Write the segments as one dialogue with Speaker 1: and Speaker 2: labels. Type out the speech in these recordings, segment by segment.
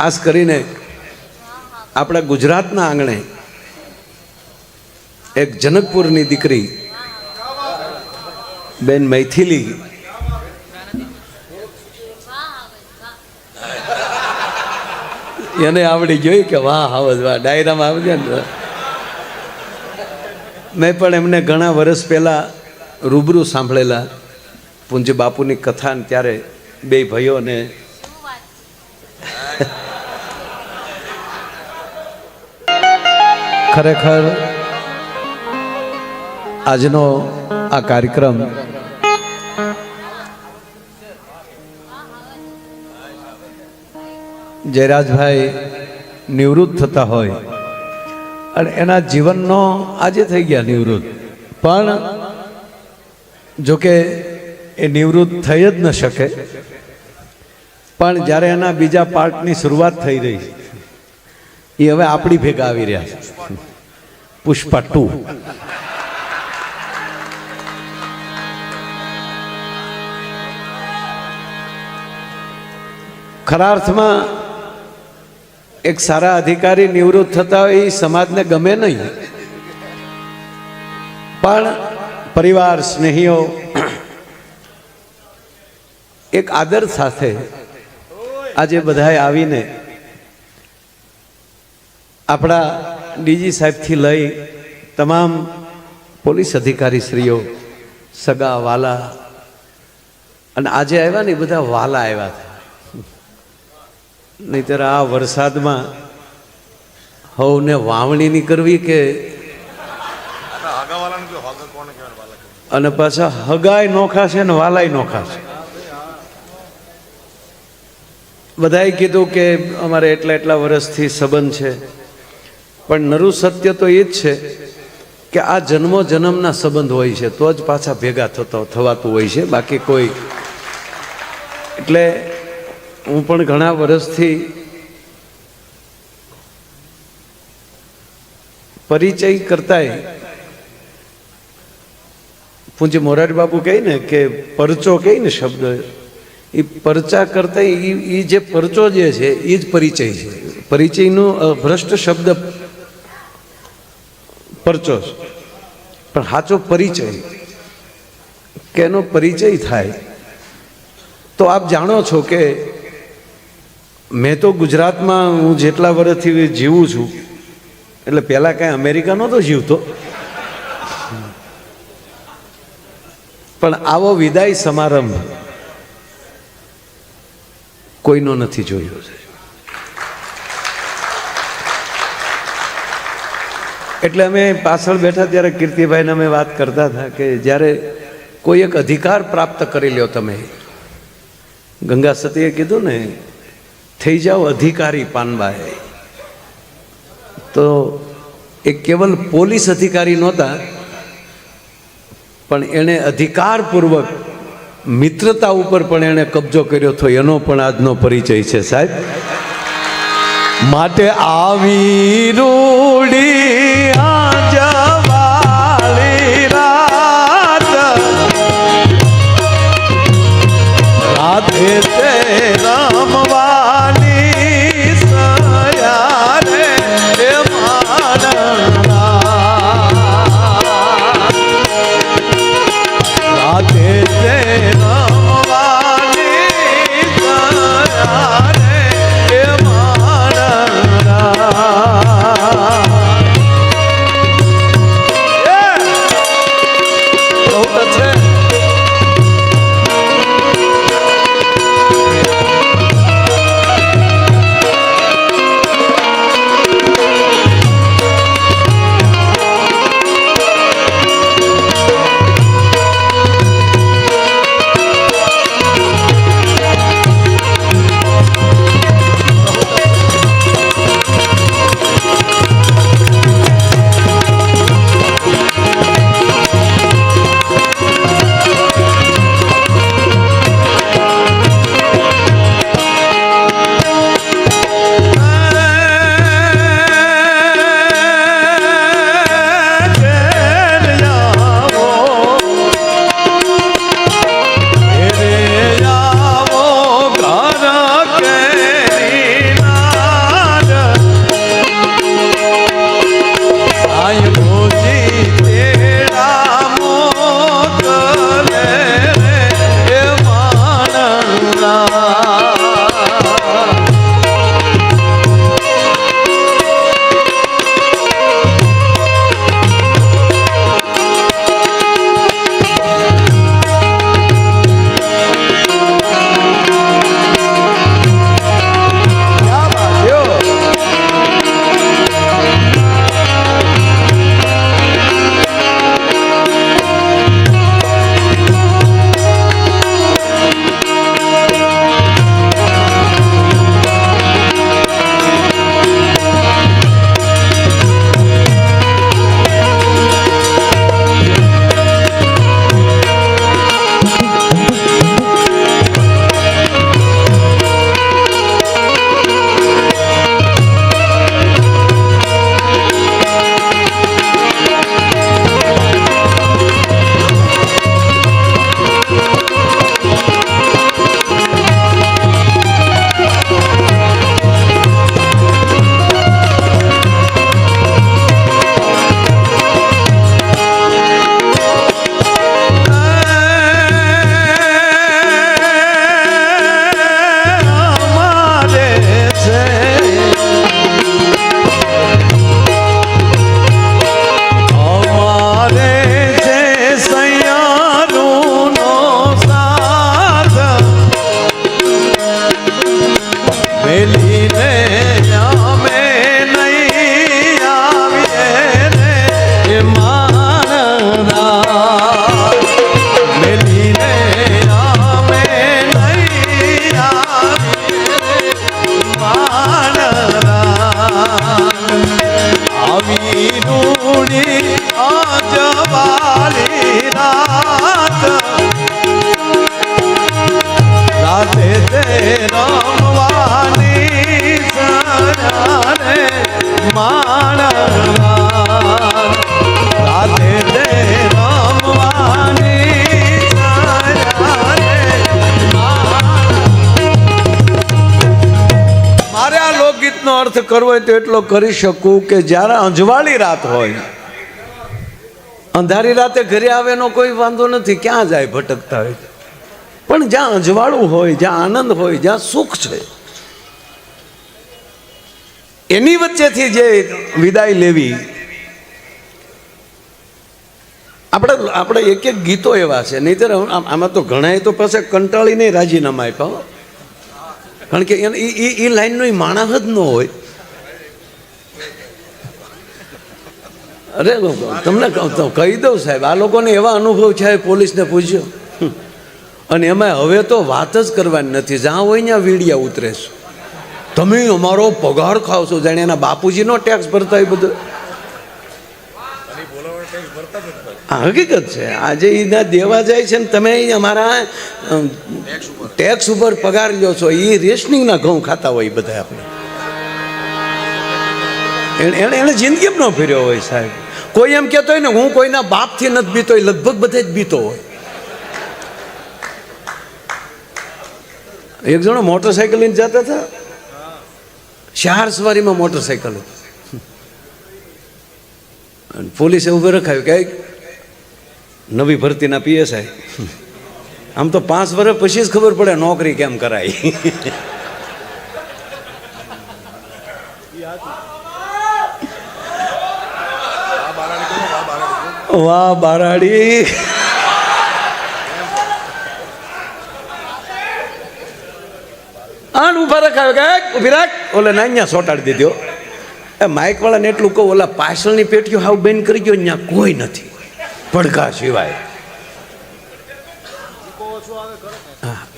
Speaker 1: ખાસ કરીને આપણા ગુજરાતના આંગણે એક જનકપુરની દીકરી બેન મૈથિલી એને આવડી ગયું કે વાહ આવજ વાહ ડાયરામાં આવજે ને. મેં પણ એમને ઘણા વર્ષ પહેલાં રૂબરૂ સાંભળેલા પૂજ્ય બાપુની કથા, ત્યારે બે ભાઈઓને ખરેખર આજનો આ કાર્યક્રમ જયરાજભાઈ નિવૃત્ત થતા હોય અને એના જીવનનો આજે થઈ ગયા નિવૃત્ત, પણ જોકે એ નિવૃત્ત થઈ જ ન શકે, પણ જ્યારે એના બીજા પાર્ટની શરૂઆત થઈ રહી એ હવે આપણી ભેગા આવી રહ્યા છે. પુષ્પા 2. ખરા અર્થમાં એક સારા અધિકારી નિવૃત્ત થતા હોય એ સમાજને ગમે નહીં, પણ પરિવાર સ્નેહીઓ એક આદર સાથે આજે બધાએ આવીને આપણા ડીજી સાહેબથી લઈ તમામ પોલીસ અધિકારી શ્રીઓ, સગા વાલા, અને આજે આવ્યા ને બધા વાલા આવ્યા હતા. નહીતર આ વરસાદમાં હવને વાવણી ની કરવી કે અને પાછા હગાય નોખા છે ને વાલાય નોખા છે. બધાએ કીધું કે અમારે એટલા વર્ષથી સંબંધ છે, પણ નરું સત્ય તો એ જ છે કે આ જન્મો જન્મના સંબંધ હોય છે તો જ પાછા ભેગા થવાતું હોય છે, બાકી કોઈ. એટલે હું પણ ઘણા વર્ષથી પરિચય કરતાય પૂજ્ય મોરારી બાપુ કહે ને કે પરચો કહે ને શબ્દ, એ પરચા કરતા એ જે પરચો જે છે એ જ પરિચય છે. પરિચયનું ભ્રષ્ટ શબ્દ પરચો છે, પણ સાચો પરિચય કે એનો પરિચય થાય તો આપ જાણો છો કે મેં તો ગુજરાતમાં હું જેટલા વર્ષથી જીવું છું, એટલે પહેલાં કાંઈ અમેરિકા નહોતો જીવતો, પણ આવો વિદાય સમારંભ કોઈનો નથી જોયો છે. એટલે અમે પાછળ બેઠા ત્યારે કીર્તિભાઈને અમે વાત કરતા હતા કે જ્યારે કોઈ એક અધિકાર પ્રાપ્ત કરી લ્યો તમે, ગંગા સતીએ કીધું ને થઈ જાઓ અધિકારી પાનબાઈ, તો એ કેવલ પોલીસ અધિકારી નહોતા, પણ એણે અધિકારપૂર્વક મિત્રતા ઉપર પણ એણે કબજો કર્યો હતો. એનો પણ આજનો પરિચય છે સાહેબ. માટે આવી રૂડી આજવાળી રાત રાધે તે રમવાની સયા રે માનના રાધે તે રમવાની સયા રે માનના. બહુ છે મારે આ લોકગીતનો અર્થ કરવો હોય તો એટલો કરી શકું કે જ્યારે અંજવાળી રાત હોય, અંધારી રાતે ઘરે આવે એનો કોઈ વાંધો નથી, ક્યાં જાય ભટકતા હોય, પણ જ્યાં અંજવાળું હોય, જ્યાં આનંદ હોય, જ્યાં સુખ છે, એની વચ્ચેથી જે વિદાય લેવી. આપણે એક એક ગીતો એવા છે, નહીંતર આમાં તો ઘણા તો પાસે કંટાળીને રાજીનામા આપ્યા, કારણ કે એ લાઈનનો માણસ જ ન હોય. અરે તમને કહી દઉં સાહેબ, આ લોકોને એવા અનુભવ છે, પોલીસને પૂછ્યો, અને એમાં હવે તો વાત જ કરવાની નથી, જ્યાં હોય ત્યાં વીડિયા ઉતરે છે. તમે અમારો પગાર ખાવ છો, જાણે એના બાપુજીનો ટેક્સ ભરતા હોય બધું. હકીકત છે, આજે એના દેવા જાય છે ને તમે અમારા ટેક્સ ઉપર પગાર લ્યો છો, એ રેશનિંગના ઘઉં ખાતા હોય બધા. આપણે એને જિંદગી ન ફેર્યો હોય સાહેબ. કોઈ એમ કહેતો હોય ને હું કોઈના બાપથી નથી બીતો, લગભગ બધે જ બીતો હોય. એક જણો મોટરસાયકલ લઈને જતા હતા, 4 સવારીમાં મોટરસાયકલ, પોલીસે ઉભે રખાયું કે નવી ભરતીના PSI. આમ તો 5 વર્ષ પછી જ ખબર પડે નોકરી કેમ કરાય. વાહ બારાડી. આન ઉભા રખાયો કે ઉભી રાખ, ઓલે ના અહીંયા સોટાડી દીધો. એ માઇક વાળાને એટલું કહું, ઓલા પાછળની પેટીઓ હાવ બંધ કરી ગયો, અહીંયા કોઈ નથી પડઘા સિવાય.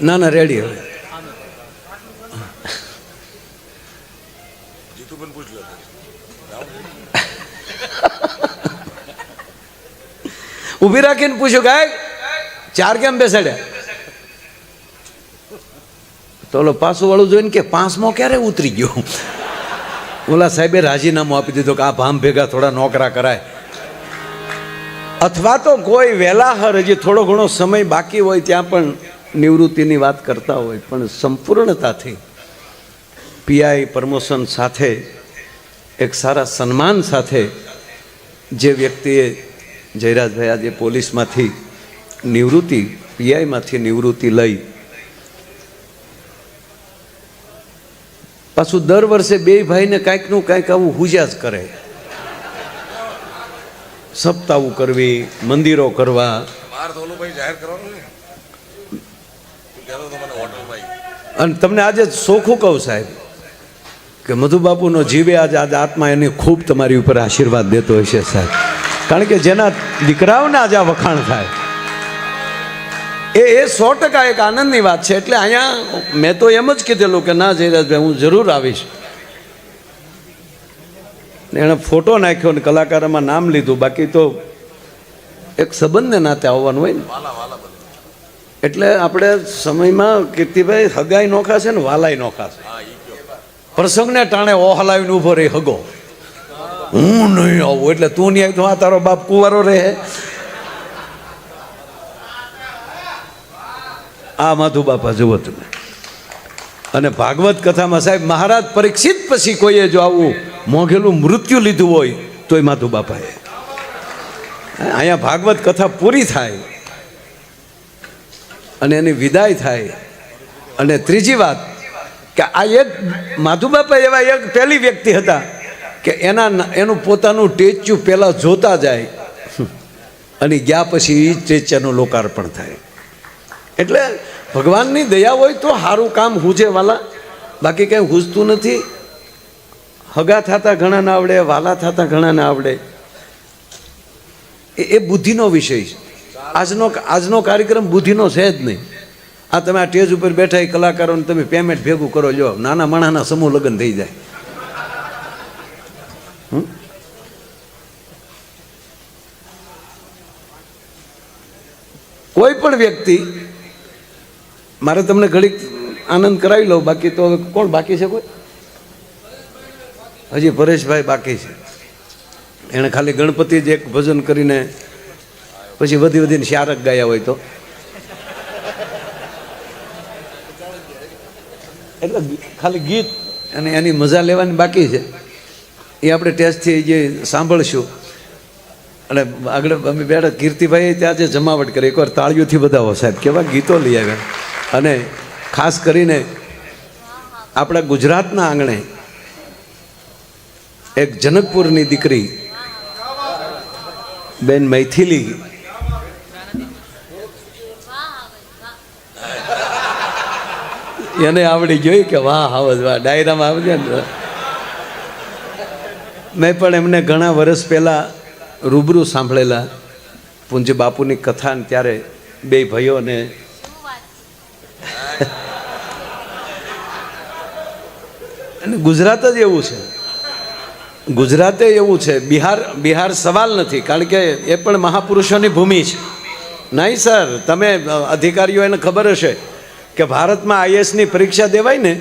Speaker 1: ના ના રેડી. હવે ઊભી રાખીને પૂછ્યું કે 4 કેમ બેસાડ્યા? તો ઓલો પાછું વાળું જોઈને કે 5મો ક્યારે ઉતરી ગયો? ઓલા સાહેબે રાજીનામું આપી દીધું કે આ ભામ ભેગા થોડા નોકરા કરાય. અથવા તો કોઈ વેલાહર હજી થોડો ઘણો સમય બાકી હોય ત્યાં પણ નિવૃત્તિની વાત કરતા હોય, પણ સંપૂર્ણતાથી PI પ્રમોશન સાથે એક સારા સન્માન સાથે જે વ્યક્તિએ જયરાજભાઈ આજે પોલીસમાંથી નિવૃત્તિ, PIમાંથી નિવૃત્તિ લઈ પાછું દર વર્ષે 2 ભાઈને કાંઈકનું કાંઈક આવું હુજ્યા જ કરે. સપ્તાહું કરવી, મંદિરો કરવા. અને તમને આજે ચોખ્ખું કહું સાહેબ કે મધુબાપુનો જીવે આજે આત્મા એની ખૂબ તમારી ઉપર આશીર્વાદ દેતો હશે સાહેબ, કારણ કે જેના દીકરાઓને આજે આ વખાણ થાય એ 100% એક આનંદની વાત છે. એટલે અહીંયા મેં તો એમ જ કીધેલું કે ના જયરાજભાઈ હું જરૂર આવીશ. એણે ફોટો નાખ્યો ને કલાકારોમાં નામ લીધું, બાકી તો એક સંબંધને નાતે આવવાનું હોય ને. એટલે આપણે સમયમાં કીર્તિભાઈ હગાઈ નોખા છે ને વાલાઈ નોખા છે. પ્રસંગને ટાણે ઓહલાવીને ઊભો રહી હગો, હું નહીં આવું એટલે તું નહીં આવી તો આ તારો બાપ કુંવારો રહે. આ માધુ બાપા જુઓ તમે. અને ભાગવત કથામાં સાહેબ મહારાજ પરીક્ષિત પછી કોઈએ જો આવું મોઘેલું મૃત્યુ લીધું હોય તોય માધુ બાપાએ. અહીંયા ભાગવત કથા પૂરી થાય અને એની વિદાય થાય. અને ત્રીજી વાત કે આ એક માધુ બાપા એવા એક પહેલી વ્યક્તિ હતા કે એનું પોતાનું ટેચ્યુ પહેલાં જોતા જાય અને ગયા પછી એ ટેચ્યાનું લોકાર્પણ થાય. એટલે ભગવાનની દયા હોય તો સારું કામ હુજે વાલા, બાકી કંઈ હુજતું નથી. હગા થતા ઘણા ના આવડે, વાલા થતા ઘણા ના આવડે, એ બુદ્ધિનો વિષય છે. આજનો કાર્યક્રમ બુદ્ધિનો છે જ નહીં. આ તમે આ સ્ટેજ ઉપર બેઠા એ કલાકારોને તમે પેમેન્ટ ભેગું કરો, જો નાના માણાના સમૂહ લગ્ન થઈ જાય. કોઈ પણ વ્યક્તિ, મારે તમને ઘડીક આનંદ કરાવી લઉં, બાકી તો કોણ બાકી છે? કોઈ હજી પરેશભાઈ બાકી છે. એણે ખાલી ગણપતિ જ એક ભજન કરીને પછી વધી વધીને શારક ગાયા હોય તો, એટલે ખાલી ગીત અને એની મજા લેવાની બાકી છે. એ આપણે ટેસ્ટથી જે સાંભળશું. અને આગળ અમે બેઠા કીર્તિભાઈ ત્યાં જે જમાવટ કરી, એકવાર તાળીઓથી વધાવો સાહેબ, કેવા ગીતો લઈ આવ્યા. અને ખાસ કરીને આપણા ગુજરાતના આંગણે એક જનકપુરની દીકરી બેન મૈથિલી, એને આવડી ગઈ કે વાહ હાવજ વાહ, ડાયરામાં આવજે ને. મેં પણ એમને ઘણા વર્ષ પહેલાં રૂબરૂ સાંભળેલા પૂજ્ય બાપુની કથા, ને ત્યારે બે ભાઈઓને અને ગુજરાત જ એવું છે, ગુજરાતે એવું છે. બિહાર સવાલ નથી, કારણ કે એ પણ મહાપુરુષોની ભૂમિ છે. નહીં સર, તમે અધિકારીઓ એને ખબર હશે કે ભારતમાં આઈએસની પરીક્ષા દેવાય ને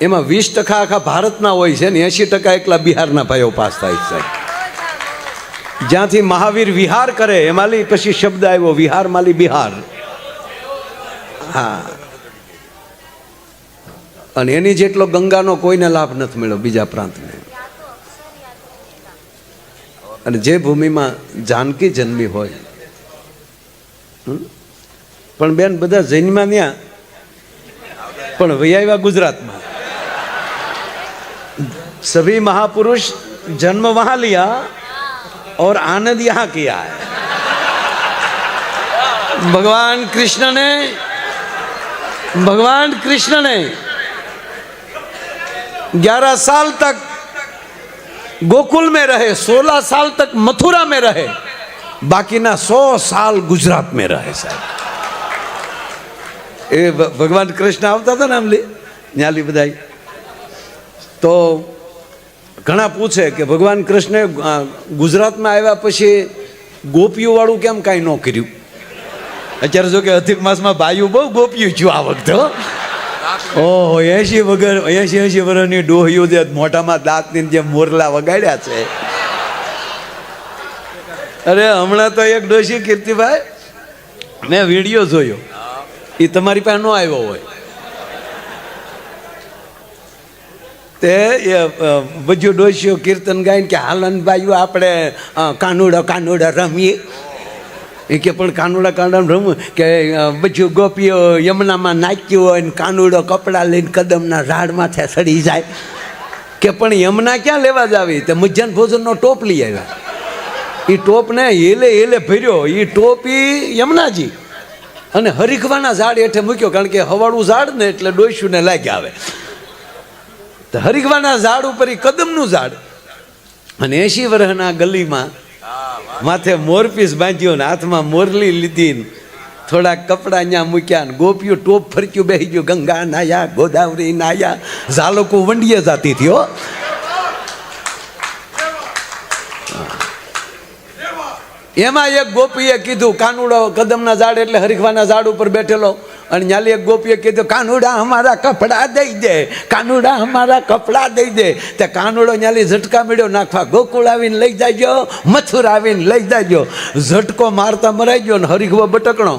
Speaker 1: એમાં 20% આખા ભારતના હોય છે ને 80% એકલા બિહારના ભાઈઓ પાસ થાય છે. જ્યાંથી મહાવીર વિહાર કરે એમાંથી પછી શબ્દ આવ્યો વિહાર માલી બિહાર. હા, અને એની જેટલો ગંગાનો કોઈને લાભ નથી મળ્યો બીજા પ્રાંતને. અને જે ભૂમિમાં જાનકી જન્મી હોય, પણ બેન બધા જૈનમાં ત્યાં પણ વૈયા ગુજરાતમાં. सभी महापुरुष जन्म वहां लिया और आनंद यहां किया है. भगवान कृष्ण ने 11 साल तक गोकुल में रहे, 16 साल तक मथुरा में रहे, बाकी ना 100 साल गुजरात में रहे साहब. એ ભગવાન કૃષ્ણ આવતા હતા ને આમલી ન્યાલી બધાય, તો ઘણા પૂછે કે ભગવાન કૃષ્ણે ગુજરાતમાં આવ્યા પછી ગોપીઓવાળું કેમ કાંઈ ન કર્યું. અત્યારે જો કે અધિક માસમાં બાયું બહુ ગોપીઓ છું આ વખતે. ઓહો, 80 વર્ષની ડોહીઓ જે મોઢામાં દાંતની જે મોરલા વગાડ્યા છે. અરે હમણાં તો એક ડોશી કીર્તિભાઈ મેં વિડીયો જોયો, એ તમારી પાસે ન આવ્યો હોય તે બધું ડોશીઓ કીર્તન ગાઈને કે હાલનભાઈઓ આપણે કાનુડા રમીએ. એ કે પણ કાનુડા રમવું કે બધું ગોપીઓ યમુનામાં નાચ્યું હોય ને કાનુડો કપડાં લઈને કદમના ઝાડ માથે સડી જાય. કે પણ યમુના ક્યાં લેવા જ આવી? તે મધ્યાહન ભોજનનો ટોપ લઈ આવ્યા. એ ટોપને હેલે ભર્યો, એ ટોપ એ યમુનાજી અને હરીખવાના ઝાડ હેઠે મૂક્યો, કારણ કે હવાળું ઝાડ ને એટલે ડોસ્યુને લાગ્યા આવે. તો હરીખવાના ઝાડ ઉપર એ કદમનું ઝાડ, અને 80 વર્ષના ગલીમાં માથે મોરપીસ બાંધ્યો ને હાથમાં મોરલી લીધી ને થોડાક કપડા ત્યાં મૂક્યા ને ગોપીઓ ટોપ ફરક્યું બેસી ગયું. ગંગા નાયા, ગોદાવરી નાયા, ઝાલકો વંડીએ જાતી હતી હો. એમાં એક ગોપીએ કીધું, કાનુડો કદમના ઝાડ એટલે હરીખવાના ઝાડ ઉપર બેઠેલો, અને ન્યાલી એક ગોપીએ કીધું કાનુડા અમારા કપડા દઈ દે, કાનુડા અમારા કપડા દઈ દે. તે કાનુડો ન્યાલી ઝટકા મળ્યો નાખવા, ગોકુળ આવીને લઈ જાયજો, મથુરા આવીને લઈ જાયજો. ઝટકો મારતા મરાઈ ગયો ને હરીખવો બટકણો,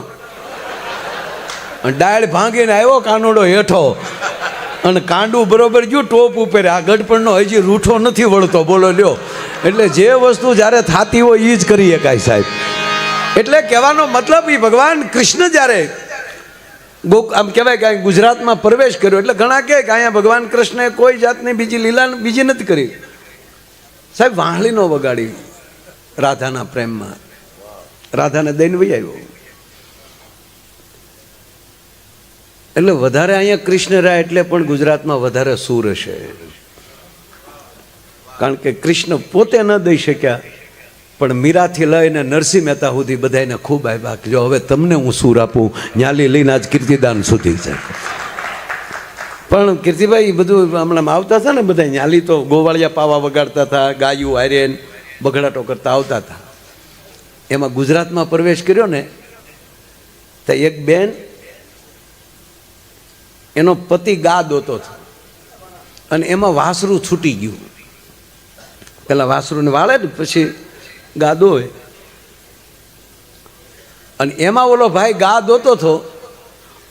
Speaker 1: ડાળ ભાંગીને આવ્યો કાનુડો હેઠો, અને કાંડું બરોબર ગયું ટોપ ઉપર. આ ગઢપણનો હજી રૂઠો નથી વળતો, બોલો લ્યો. એટલે જે વસ્તુ જ્યારે થતી હોય એ જ કરી શકાય સાહેબ. એટલે કહેવાનો મતલબ એ ભગવાન કૃષ્ણ જ્યારે આમ કહેવાય કે ગુજરાતમાં પ્રવેશ કર્યો, એટલે ઘણા કહે કે અહીંયા ભગવાન કૃષ્ણએ કોઈ જાતની બીજી લીલા બીજી નથી કરી સાહેબ. વાંહળી નો વગાડી રાધાના પ્રેમમાં, રાધાને દઈને વહી આવ્યો. એટલે વધારે અહીંયા કૃષ્ણ રહ્યા એટલે પણ ગુજરાતમાં વધારે સૂર હશે, કારણ કે કૃષ્ણ પોતે ન દઈ શક્યા, પણ મીરાથી લઈને નરસિંહ મહેતા સુધી બધાને ખૂબ આવ્યા કે જો હવે તમને હું સૂર આપું, ન્યાલી લઈને આજ કીર્તિદાન સુધી છે. પણ કીર્તિભાઈ બધું હમણાં આવતા હતા ને બધા, ન્યાલી તો ગોવાળિયા પાવા વગાડતા હતા, ગાયું હારેન બગડાટો કરતા આવતા હતા. એમાં ગુજરાતમાં પ્રવેશ કર્યો ને તો એક બેન, એનો પતિ ગા દોતો હતો, અને એમાં વાસરું છૂટી ગયું. પેલા વાસરુને વાળે ને પછી ગા દોય, અને એમાં ઓલો ભાઈ ગા દોતો હતો,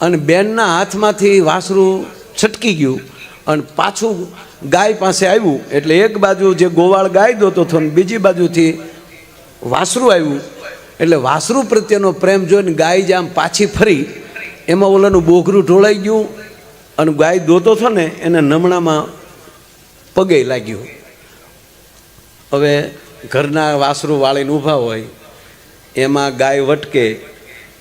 Speaker 1: અને બેનના હાથમાંથી વાસરું છટકી ગયું, અને પાછું ગાય પાસે આવ્યું એટલે એક બાજુ જે ગોવાળ ગાય દોતો હતો ને બીજી બાજુથી વાસરું આવ્યું એટલે વાસરું પ્રત્યેનો પ્રેમ જોઈને ગાય જે આમ પાછી ફરી એમાં ઓલાનું બોઘરું ઢોળાઈ ગયું અને ગાય દોતો હતો ને એને નમણામાં પગે લાગ્યું. હવે ઘરના વાસરું વાળીને ઊભા હોય એમાં ગાય વટકે,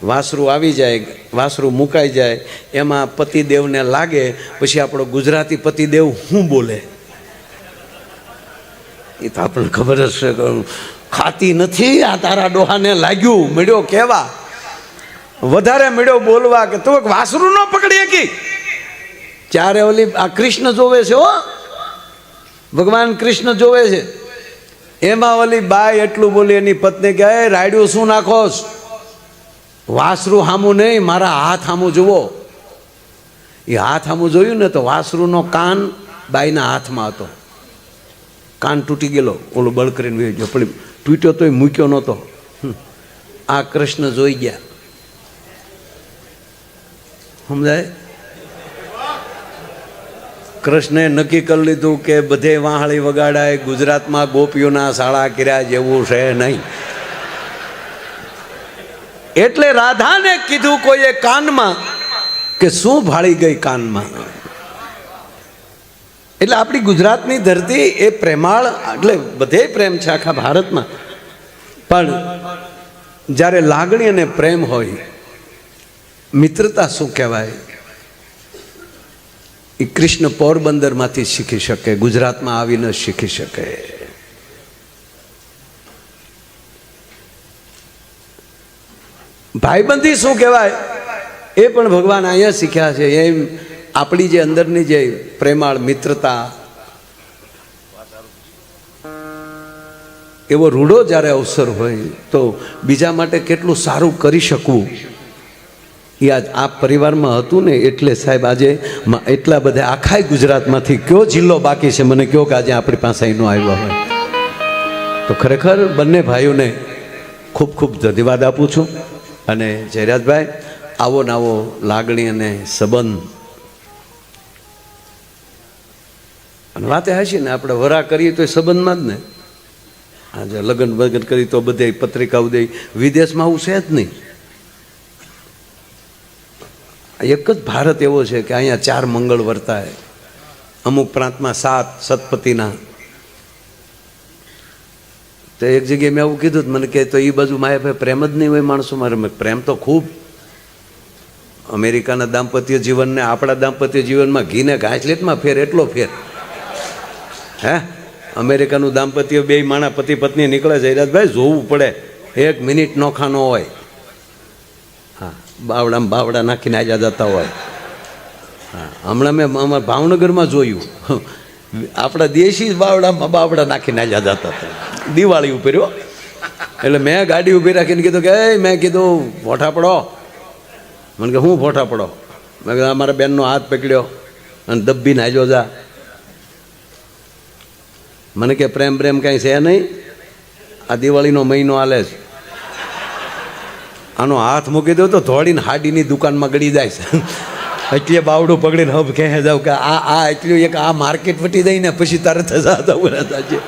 Speaker 1: વાસરું આવી જાય, વાસરું મુકાઈ જાય, એમાં પતિદેવને લાગે. પછી આપણો ગુજરાતી પતિદેવ શું બોલે એ તો આપણને ખબર જ છે. ખાતી નથી આ તારા ડોહાને લાગ્યું, મળ્યો કહેવા, વધારે મળ્યો બોલવા કે તું વાસરું ન પકડી શકી. ત્યારે ઓલી આ કૃષ્ણ જોવે છે, હો ભગવાન કૃષ્ણ જોવે છે. એમાં ઓલી બાઈ એટલું બોલી એની પત્ની કે રાયડું શું નાખોસ, વાસરું હામું નહીં મારા હાથ હામું જુઓ. એ હાથ હામું જોયું ને તો વાસરુંનો કાન બાઈના હાથમાં હતો. કાન તૂટી ગયેલો, ઓલો બળ કરીને ગયો, પણ તૂટ્યો તોય મૂક્યો નહોતો. આ કૃષ્ણ જોઈ ગયા. સમજાય? કૃષ્ણે નક્કી કરી લીધું કે બધે વાહળી વગાડાય, ગુજરાતમાં ગોપીઓના શાળા કર્યા જેવું છે નહીં. એટલે રાધાને કીધું કોઈએ કાનમાં કે શું ભાળી ગઈ કાનમાં. એટલે આપણી ગુજરાતની ધરતી એ પ્રેમાળ, એટલે બધે પ્રેમ છે આખા ભારતમાં. પણ જ્યારે લાગણી અને પ્રેમ હોય, મિત્રતા શું કહેવાય, એ કૃષ્ણ પોરબંદરમાંથી શીખી શકે, ગુજરાતમાં આવીને શીખી શકે. ભાઈબંધી શું કહેવાય એ પણ ભગવાન અહીંયા શીખ્યા છે. એમ આપણી જે અંદરની જે પ્રેમાળ મિત્રતા, એવો રૂડો જ્યારે અવસર હોય તો બીજા માટે કેટલું સારું કરી શકવું એ આજ આ પરિવારમાં હતું ને. એટલે સાહેબ આજે એટલા બધા આખા ગુજરાતમાંથી કયો જિલ્લો બાકી છે મને કહો કે આજે આપણી પાસે અહીંનો આવ્યો હોય તો ખરેખર બંને ભાઈઓને ખૂબ ખૂબ ધન્યવાદ આપું છું. અને જયરાજભાઈ, આવો ને આવો લાગણી અને સંબંધ અને વાતે હશે ને, આપણે વરા કરીએ તો સંબંધમાં જ ને. આજે લગ્ન બગન કરી તો બધે પત્રિકાઓ દઈ, વિદેશમાં આવું છે જ નહીં. એક જ ભારત એવો છે કે અહીંયા 4 મંગળ વર્તાય, અમુક પ્રાંતમાં 7 સતપતિના. તો એક જગ્યાએ મેં આવું કીધું, મને કહે તો એ બાજુ મારે ભાઈ પ્રેમ જ નહીં હોય માણસો. મારે પ્રેમ તો ખૂબ. અમેરિકાના દાંપત્ય જીવનને આપણા દાંપત્ય જીવનમાં ઘીને ઘાસલેટમાં ફેર એટલો ફેર. હે, અમેરિકાનું દાંપત્ય બે માણા પતિ પત્ની નીકળે છે, જયરાજભાઈ જોવું પડે, 1 મિનિટ નોખા ન હોય. હા, બાવડામાં બાવડા નાખીને આજા જતા હોય. હા, હમણાં મેં અમારા ભાવનગરમાં જોયું, આપણા દેશી બાવડામાં બાવડા નાખીને આજા જતા હતા દિવાળી ઉપર. એટલે મેં ગાડી ઊભી રાખીને કીધું કે મેં કીધું ફોટા પડો. મને કે હું ફોટા પડો? મેં કીધું અમારા બેનનો હાથ પકડ્યો અને દબ્બીને આજો જા. મને કે પ્રેમ પ્રેમ કાંઈ છે નહીં, આ દિવાળીનો મહિનો હાલે છે, આનો હાથ મૂકી દો તો ધોળીને હાડીની દુકાનમાં ગળી જાય છે. એટલે બાવડું પકડીને હબ કહે જાવ કે આ એટલું એક આ માર્કેટ વટી દઈને પછી તરત જ છે.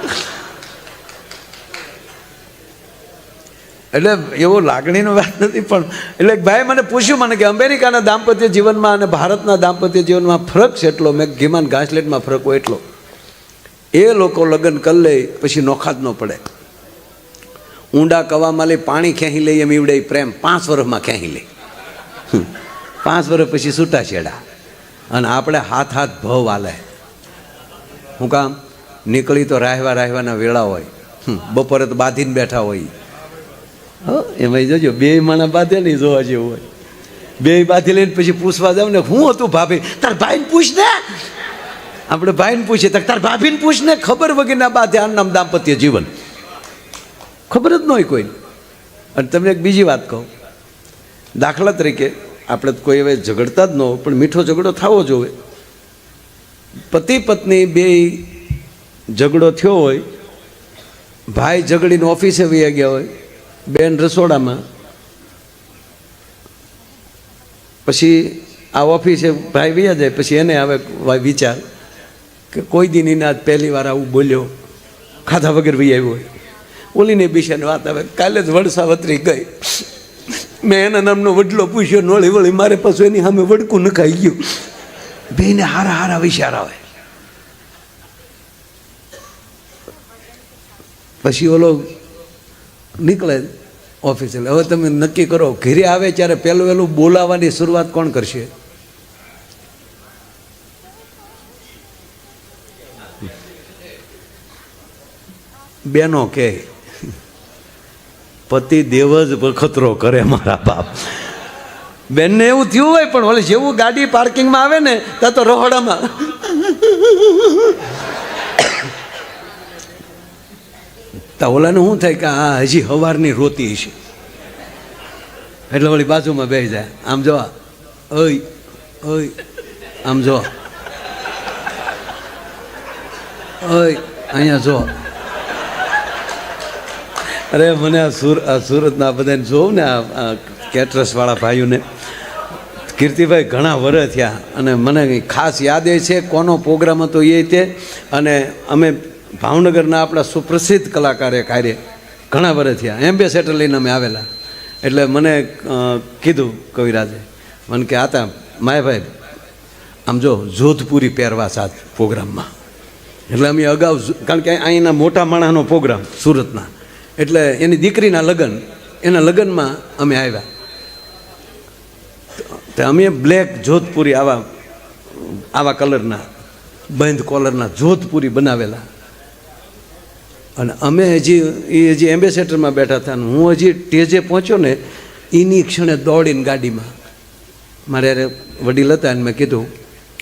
Speaker 1: એટલે એવો લાગણીનો વાત નથી. પણ એટલે ભાઈ મને પૂછ્યું, મને કે અમેરિકાના દાંપત્ય જીવનમાં અને ભારતના દાંપત્ય જીવનમાં ફરક છે એટલો. મેં ઘીમાન ઘાસલેટમાં ફરક હોય એટલો. એ લોકો લગ્ન કરી લે પછી નોખા જ ન પડે. ઊંડા કવામાં લઈ પાણી ખેંચી લઈ એમ ઈવડે પ્રેમ 5 વર્ષમાં ખેંચી લે. 5 વર્ષ પછી છૂટા છેડા. અને આપણે હાથ ભવ હાલે. શું કામ? નીકળી તો રાહવાના વેળા હોય, બપોરે તો બાંધીને બેઠા હોય. એમાં જોજો 2 માણા બાંધે નહીં જોવા જેવું હોય. 2 બાંધી લઈને પછી પૂછવા જાવ ને, હું હતું ભાભી? તાર ભાઈને પૂછ ને. આપણે ભાઈને પૂછીએ તાર ભાભીને પૂછ ને. ખબર વગરના બાંધે. આનું નામ દાંપત્ય જીવન. ખબર જ ન હોય કોઈ. અને તમને એક બીજી વાત કહું, દાખલા તરીકે આપણે કોઈ હવે ઝઘડતા જ ન હોય, પણ મીઠો ઝઘડો થવો જોઈએ. પતિ પત્ની 2 ઝઘડો થયો હોય, ભાઈ ઝઘડીને ઓફિસે વહી ગયા હોય, બેન રસોડામાં, પછી આ ઓફિસે ભાઈ વહ્યા જાય, પછી એને આવે વિચાર કે કોઈ દી ની આજ પહેલી વાર આવું બોલ્યો, ખાધા વગર ભાઈ આવ્યો હોય. ઓલીને બિશાની વાત આવે, કાલે જ વડસાવત્રી ગઈ, મેં એના નામનો વડલો પૂછ્યો, નોળી વળી મારે પાછું એની સામે વડકું નખાઈ ગયું. બેને હારા હારા વિચાર આવે. પછી ઓલો નીકળે ઓફિસે. હવે તમે નક્કી કરો, ઘરે આવે ત્યારે પહેલું વહેલું બોલાવવાની શરૂઆત કોણ કરશે? બેનો કે પતિ દેવ જ વખતરો કરે મારા બાપ. બેનને એવું થયું હોય, પણ ઓલે જેવું ગાડી પાર્કિંગમાં આવે ને ત્યાં તો રહોડામાં તા ઓલાને શું થાય કે આ હજી હવારની રોતી છે, એટલે વળી બાજુમાં બેસી જાય. આમ જો ઓય ઓય, આમ જો ઓય, અહીંયા જો. અરે મને આ સુરતના બધાને જોઉં ને, આ કેટરસવાળા ભાઈઓને, કીર્તિભાઈ ઘણા વર્ષ થયા અને મને ખાસ યાદ એ છે કોનો પ્રોગ્રામ હતો એ તે. અને અમે ભાવનગરના આપણા સુપ્રસિદ્ધ કલાકારે કાર્ય ઘણા વર્ષ થયા, એમ્બેસેડર લઈને અમે આવેલા. એટલે મને કીધું કવિરાજે, મને કે આતા માયાભાઈ આમ જો જોધપુરી પહેરવા સાથ પ્રોગ્રામમાં. એટલે અમે અગાઉ, કારણ કે અહીંના મોટા માણસનો પ્રોગ્રામ સુરતના, એટલે એની દીકરીના લગ્ન, એના લગ્નમાં અમે આવ્યા. તો અમે બ્લેક જોધપુરી આવા કલરના બંધ કોલરના જોધપુરી બનાવેલા. અને અમે હજી એમ્બેસેડરમાં બેઠા હતા. હું હજી ટેજે પહોંચ્યો ને એની ક્ષણે દોડીને ગાડીમાં મારે યારે વડીલ હતા અને મેં કીધું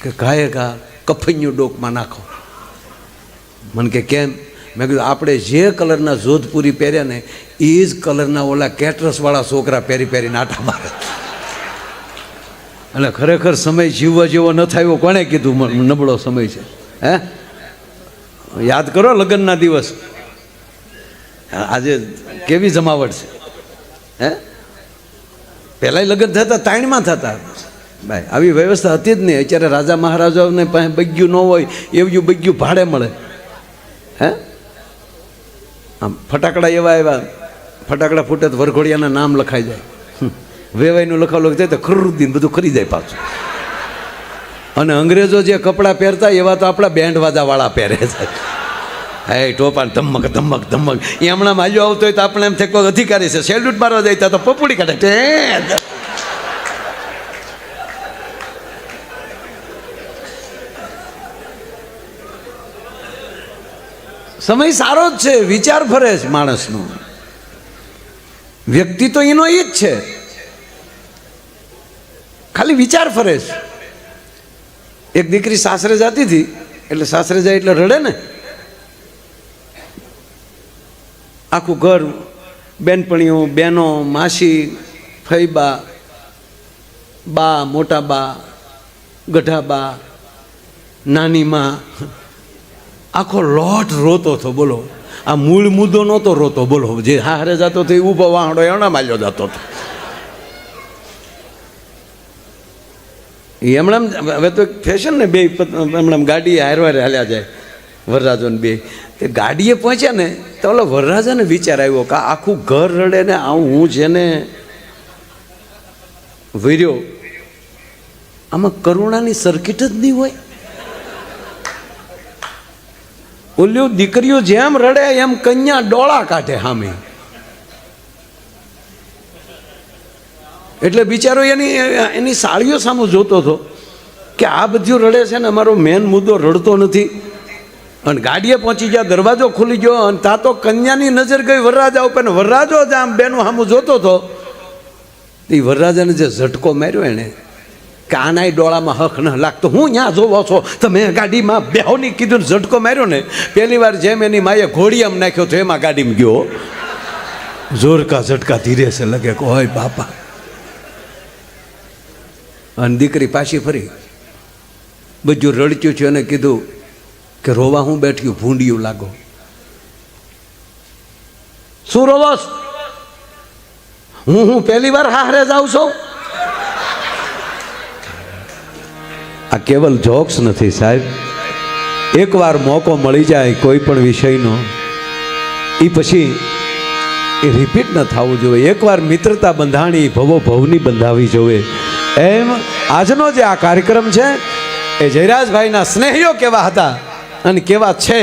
Speaker 1: કે ઘાએ ઘા કફૈયું ડોકમાં નાખો. મને કે કેમ? મેં કીધું આપણે જે કલરના જોધપુરી પહેર્યા ને એ જ કલરના ઓલા કેટરસવાળા છોકરા પહેરી નાટા મારે. એટલે ખરેખર સમય જીવવા જેવો ન થાય કોણે કીધું? નબળો સમય છે. હે, યાદ કરો લગ્નના દિવસ, આજે કેવી જમાવટ છે. હે, પહેલાંય લગ્ન થતા તાણીમાં થતા ભાઈ, આવી વ્યવસ્થા હતી જ નહીં. અત્યારે રાજા મહારાજાઓને પાસે બગ્યું ન હોય એવું બગ્યું ભાડે મળે. હે, આમ ફટાકડા એવા એવા ફટાકડા ફૂટે તો વરઘોડિયાના નામ લખાઈ જાય. વેવાઈનું લખાવ જાય તો ખરુદ્દીન બધું ખરી જાય પાછું. અને અંગ્રેજો જે કપડાં પહેરતા એવા તો આપણા બેન્ડ વાજાવાળા પહેરે છે. હે ટોપાન ધમક ધમક ધમક. એ હમણાં માલ્યો આવતો હોય તો આપણે એમ થાય કોઈ અધિકારી છે, સેલ્યુટ મારવા જાય તો પપુડી કાઢે. સમય સારો જ છે, વિચાર ફરે છે માણસનો. વ્યક્તિ તો એનો એ જ છે, ખાલી વિચાર ફરે છે. એક દીકરી સાસરે જતી હતી, એટલે સાસરે જાય એટલે રડે ને. આખું ઘર, બેનપણીઓ, બેનો, માસી, ફઈબા, બા, મોટા બા, ગઢા બા, નાની માં, આખો લોટ રોતો હતો. બોલો, આ મૂળ મુદ્દો નહોતો રોતો. બોલો, જે હારે જતો હતો એ ઊભો વાહડો એના માલ્યો જતો હતો. એ હમણાં હવે તો ફેશન ને, બે હમણાં ગાડીએ હારવારે હાલ્યા જાય વરરાજો ને બે. તે ગાડીએ પહોંચ્યા ને તો ઓલો વરરાજાને વિચાર આવ્યો કે આખું ઘર રડે ને હું જેને વર્યો, આમાં કરુણાની સર્કિટ જ નહીં હોય. ઓલ્યો દીકરીઓ જેમ રડે એમ કન્યા ડોળા કાઢે સામે. એટલે બિચારો એની સાળીઓ સામે જોતો હતો કે આ બધું રડે છે ને અમારો મેન મુદ્દો રડતો નથી. અને ગાડીએ પહોંચી ગયા, દરવાજો ખુલી ગયો અને ત્યાં તો કન્યાની નજર ગઈ વરરાજા ઉપર. વરરાજો જ આમ બેનું સામું જોતો હતો. એ વરરાજાને જે ઝટકો માર્યો એને કે આનાય ડોળામાં હક ન લાગતો, હું ત્યાં જોવો છો તમે ગાડીમાં બેહોની કીધું, ઝટકો માર્યો ને પહેલી વાર જેમ એની માએ ઘોડિયામ નાખ્યો તો એમાં ગાડીમાં ગયો. જોર કા ઝટકા ધીરે છે લગે કે ઓય બાપા. અને દીકરી પાછી ફરી બધું રડચ્યું છે અને કીધું કે રોવા હું બેઠ્યું, ભૂંડિયું લાગો. શું રોવસ? હું પહેલી વાર હારે જાઉં છું. આ કેવલ જોક્સ નથી સાહેબ, એકવાર મોકો મળી જાય કોઈ પણ વિષયનો એ પછી એ રિપીટ ન થવું જોઈએ. એકવાર મિત્રતા બંધાણી ભવો ભવની બંધાવી જોઈએ. એમ આજનો જે આ કાર્યક્રમ છે એ જયરાજભાઈના સ્નેહીઓ કેવા હતા અને કેવા છે,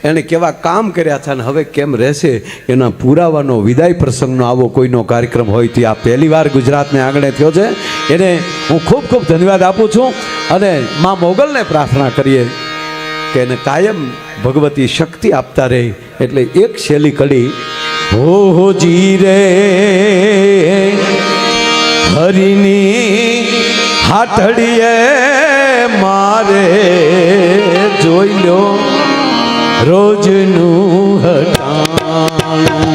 Speaker 1: એણે કેવા કામ કર્યા હતા અને હવે કેમ રહેશે એના પુરાવાનો વિદાય પ્રસંગનો આવો કોઈનો કાર્યક્રમ હોય તો આ પહેલી વાર ગુજરાતને આંગણે થયો છે. એને હું ખૂબ ખૂબ ધન્યવાદ આપું છું અને મા મોગલને પ્રાર્થના કરીએ કે એને કાયમ ભગવતી શક્તિ આપતા રહે. એટલે એક શૈલી કડી હો જી રે હરિની હાથડીએ મારે જોઈ લો રોજનું હટાણું.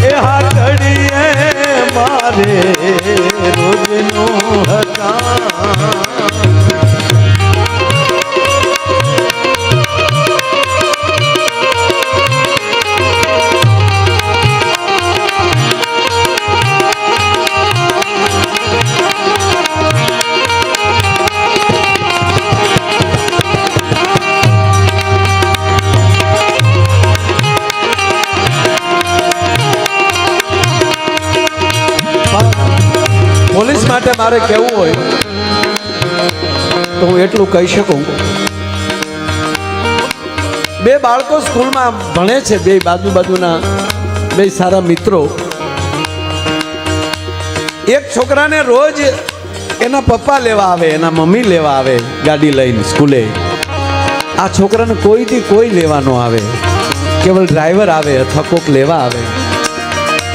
Speaker 1: એ હાથડીએ મારે રોજનું હટાણું. પોલીસ માટે મારે કહેવું હોય તો હું એટલું કહી શકું. બે બાળકો સ્કૂલમાં ભણે છે, બે બાજુના બે સારા મિત્રો. એક છોકરાને રોજ એના પપ્પા લેવા આવે, એના મમ્મી લેવા આવે ગાડી લઈને સ્કૂલે. આ છોકરાને કોઈથી કોઈ લેવા ન આવે, કેવલ ડ્રાઈવર આવે અથવા કોક લેવા આવે.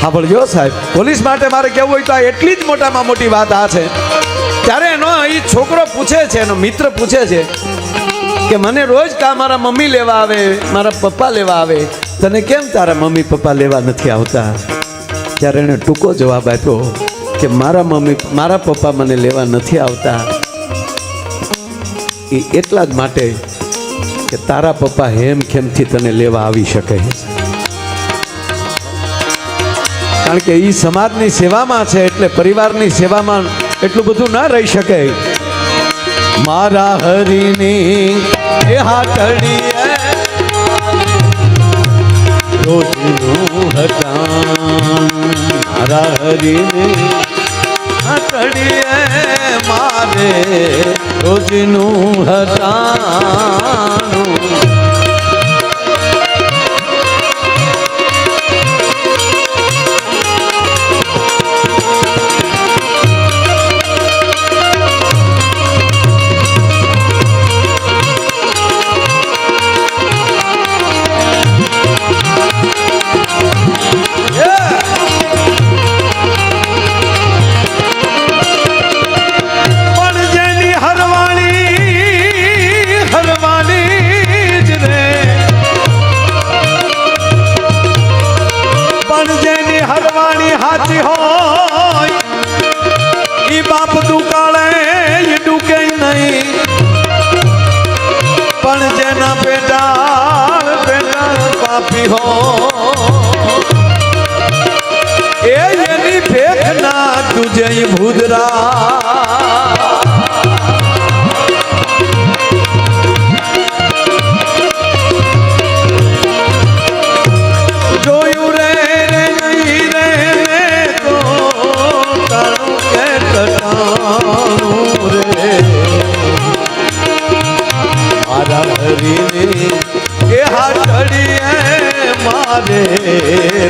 Speaker 1: હા ભણજો સાહેબ, પોલીસ માટે મારે કહેવું હોય તો આ એટલી જ મોટામાં મોટી વાત આ છે. ત્યારે એનો એ છોકરો પૂછે છે, એનો મિત્ર પૂછે છે કે મને રોજ કા મારા મમ્મી લેવા આવે, મારા પપ્પા લેવા આવે, તને કેમ તારા મમ્મી પપ્પા લેવા નથી આવતા? ત્યારે એણે ટૂંકો જવાબ આપ્યો કે મારા પપ્પા મને લેવા નથી આવતા એ એટલા જ માટે કે તારા પપ્પા હેમખેમથી તને લેવા આવી શકે. કારણ કે એ સમાજની સેવામાં છે એટલે પરિવારની સેવામાં એટલું બધું ના રહી શકે. મારા હરિની એ હાથડીએ રોજનું હટાણું. મારા હરિની હાથડીએ મારે રોજનું હટાણું. બાપ દુકાળે ડૂકે નહીં, પણ જેના પેટાળ પાપી હો એની ભેખ ના તુજે ભૂદરા. જોયું રે નહીં રે તો તારું કે કટાણું રે. મારા હરીને એ હાથડીએ મારે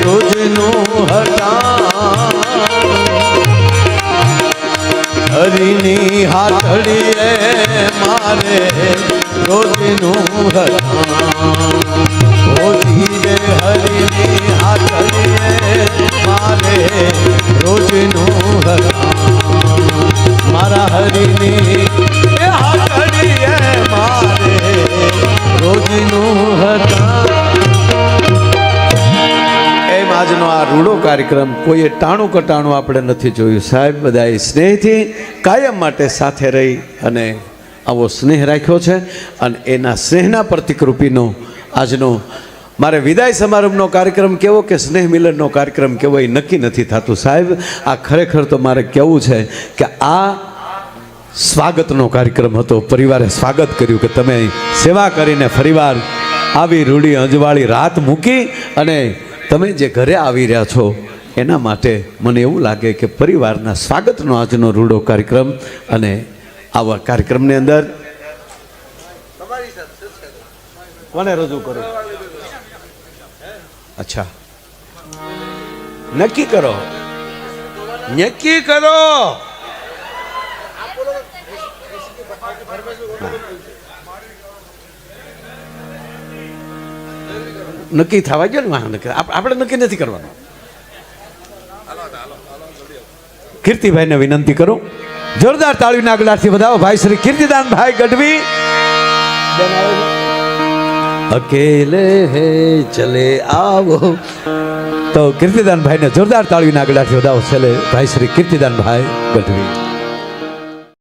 Speaker 1: રોજનું હટાણું. હરીની હાથડીએ મારે રોજનું હટાણું. ધીરે હરીની હાથડીએ મારે રોજનું હટાણું. મારા હરીની કાર્યક્રમ કોઈએ ટાણું કટાણું આપણે નથી જોયું સાહેબ, બધાએ સ્નેહથી કાયમ માટે સાથે રહી અને આવો સ્નેહ રાખ્યો છે. અને એના સ્નેહના પ્રતિકરૂપીનો આજનો મારે વિદાય સમારંભનો કાર્યક્રમ કેવો કે સ્નેહ મિલનનો કાર્યક્રમ કેવો એ નક્કી નથી થતું સાહેબ. આ ખરેખર તો મારે કહેવું છે કે આ સ્વાગતનો કાર્યક્રમ હતો. પરિવારે સ્વાગત કર્યું કે તમે સેવા કરીને ફરીવાર આવી રૂડી અંજવાળી રાત મૂકી અને તમે જે ઘરે આવી રહ્યા છો એના માટે મને એવું લાગે કે પરિવારના સ્વાગતનો આજનો રૂડો કાર્યક્રમ. અને આવા કાર્યક્રમની અંદર કોને રજૂ કરો? અચ્છા, નક્કી કરો, નક્કી કરો. નક્કી થવા ગયો ને આપણે નક્કી નથી કરવાનું. કીર્તિભાઈને વિનંતી કરું, જોરદાર તાળીના ગળાથી વધાવો ભાઈ શ્રી કીર્તિદાનભાઈ ગઢવી. અકેલે હે ચલે આવો. તો કીર્તિદાનભાઈને જોરદાર તાળીના ગળાથી વધાવો છેલ્લે ભાઈ શ્રી કીર્તિદાનભાઈ ગઢવી.